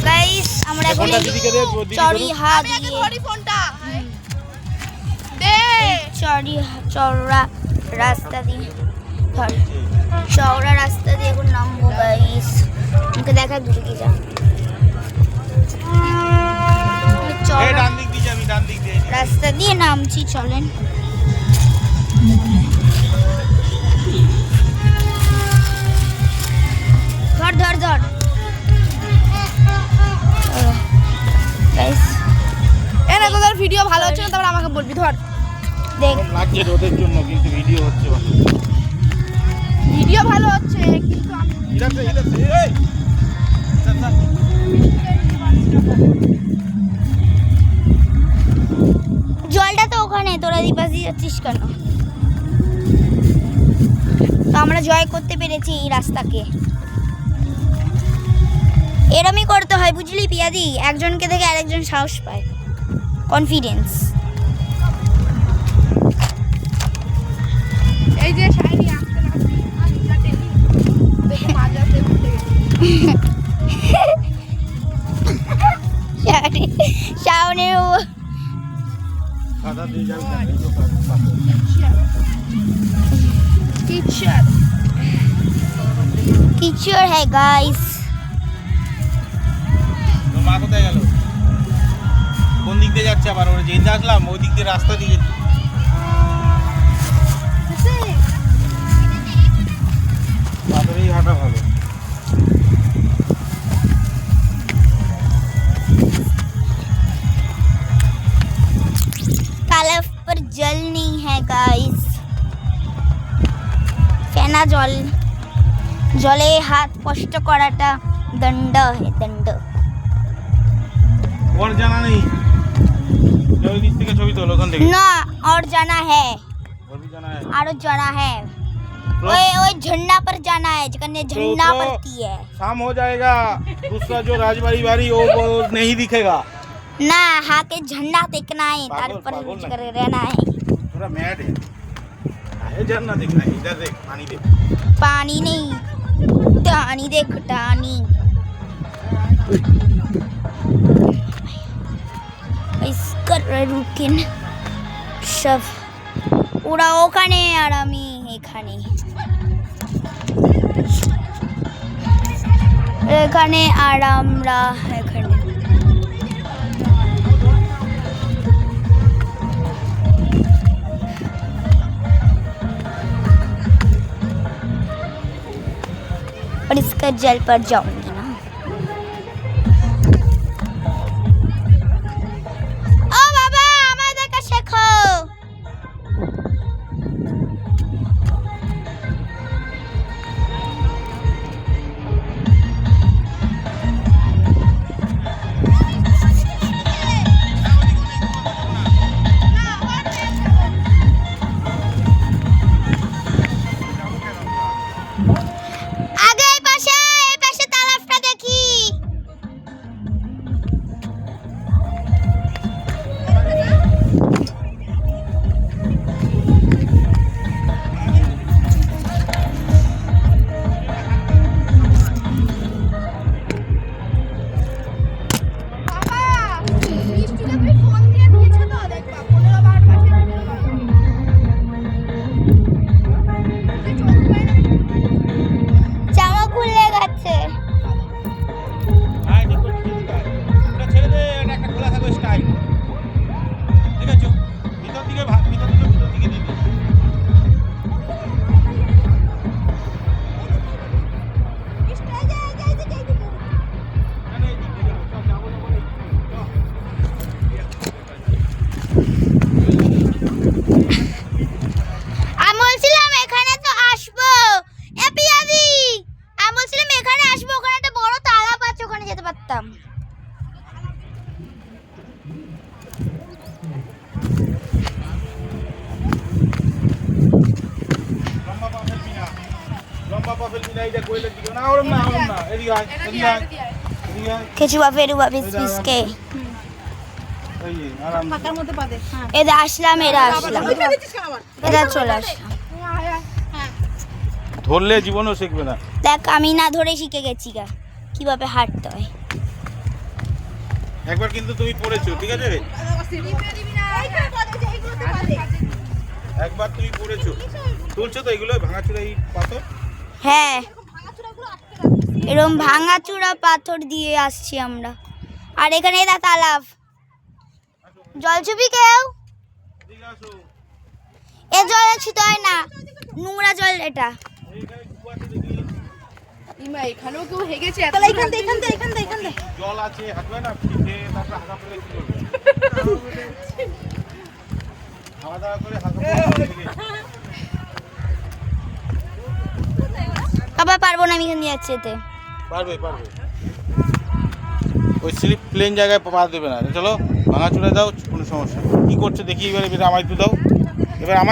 Guys আমরা এখন চড়িহা দিয়ে চওড়া রাস্তা দিয়ে এখন নামবো গাইস। আমাকে দেখা দূরে কি যা রাস্তা দিয়ে নামছি, চলেন। ধর ধর ধর গাইস, এনা তোদের ভিডিও ভালো হচ্ছে না, তারপর আমাকে বলবি। ধর দেখ লাগছে ওদের জন্য, কিন্তু ভিডিও হচ্ছে ভালো। ভিডিও ভালো হচ্ছে কিন্তু জলটা তো ওখানে, তোরা দিপাস দিয়ে যাচ্ছিস কেন? তো আমরা জয় করতে পেরেছি এই রাস্তাকে। এরমই করতে হয় বুঝলি পিয়াদি, একজনকে দেখে আরেকজন সাহস পায়, কনফিডেন্স। এই যে শাইনি আসতে না মাঝাতে উঠে শাওনের সাদা দিয়ে যাও টিচার টিচার হ্যাঁ গাইস। তো মা কোথায় গেল? কোন দিক দিয়ে যাচ্ছে আবার? ওরা যেতে আসলাম ওই দিক দিয়ে রাস্তা দিয়ে পাথরেই হাঁটা ভালো। तालाब पर जल नहीं है गाइस, फेना जल जले हाथ स्पष्ट कराटा दंड है, दंड। और जाना नहीं, ওই দিক থেকে ছবি তোলো ওখান থেকে। ना और जाना है, और भी जाना है, और जाना है। ओए झंडा पर जाना है, जगन्ने झंडा पड़ती है। शाम हो जाएगा, दूसरा जो राजबाड़ी बाड़ी वो नहीं दिखेगा ना, हाके झंडा देखना है, तार पर कर रहना है। पूरा मैड है। है झरना देखना है, इधर देख, पानी देख। पानी नहीं, टानी देख, टानी। इसकर रुकिन सब ওরা ওখানে আর আমি এখানে, এখানে আর আমরা এখানে। और इसका जल पर जाऊंगी ना। ओ बाबा हमारे देखा शेखो কেচুয়া ফেরুয়া বিস কে ফাঁকার মধ্যে পা দে। এরা আসলাম, এরা আসলাম, এরা চলে আসলাম। ধরলে জীবনও শিখবে না। দেখ আমি না ধরে শিখে গেছি গা, কিভাবে হাঁটতে হয়। একবার কিন্তু তুমি পড়েছো, ঠিক আছে? একবার তুমি পড়েছো, তুলছো তো এগুলো ভাঙাচোরা এই পাথর। হ্যাঁ, এরকম ভাঙাচোরা পাথর দিয়ে আসছি আমরা। আর এখানে এটা তালাব। জল ছবি কেউ? এদিকে আসো। এ জলে ছুতে হয় না, নোংরা জল এটা। এইখানে কুয়া আছে দেখি। ইমা এখানেও কেউ হেগেছে এত জল আছে, হাঁটবে না পিঠে, তারপরে হাঁকা পড়ে কি করবে? খাওয়া দাওয়া করে হাঁকা পড়ে বাবা পারবো না, আমি এখানে যাচ্ছি এতে। পারবে পারবে। ওই স্লিপ প্লেন জায়গায় পা দেবে না। চলো ভাঙাচোরা দাও, কোনো সমস্যা নেই। কি করছো দেখি এবারে, আমায় একটু দাও এবার আমায়।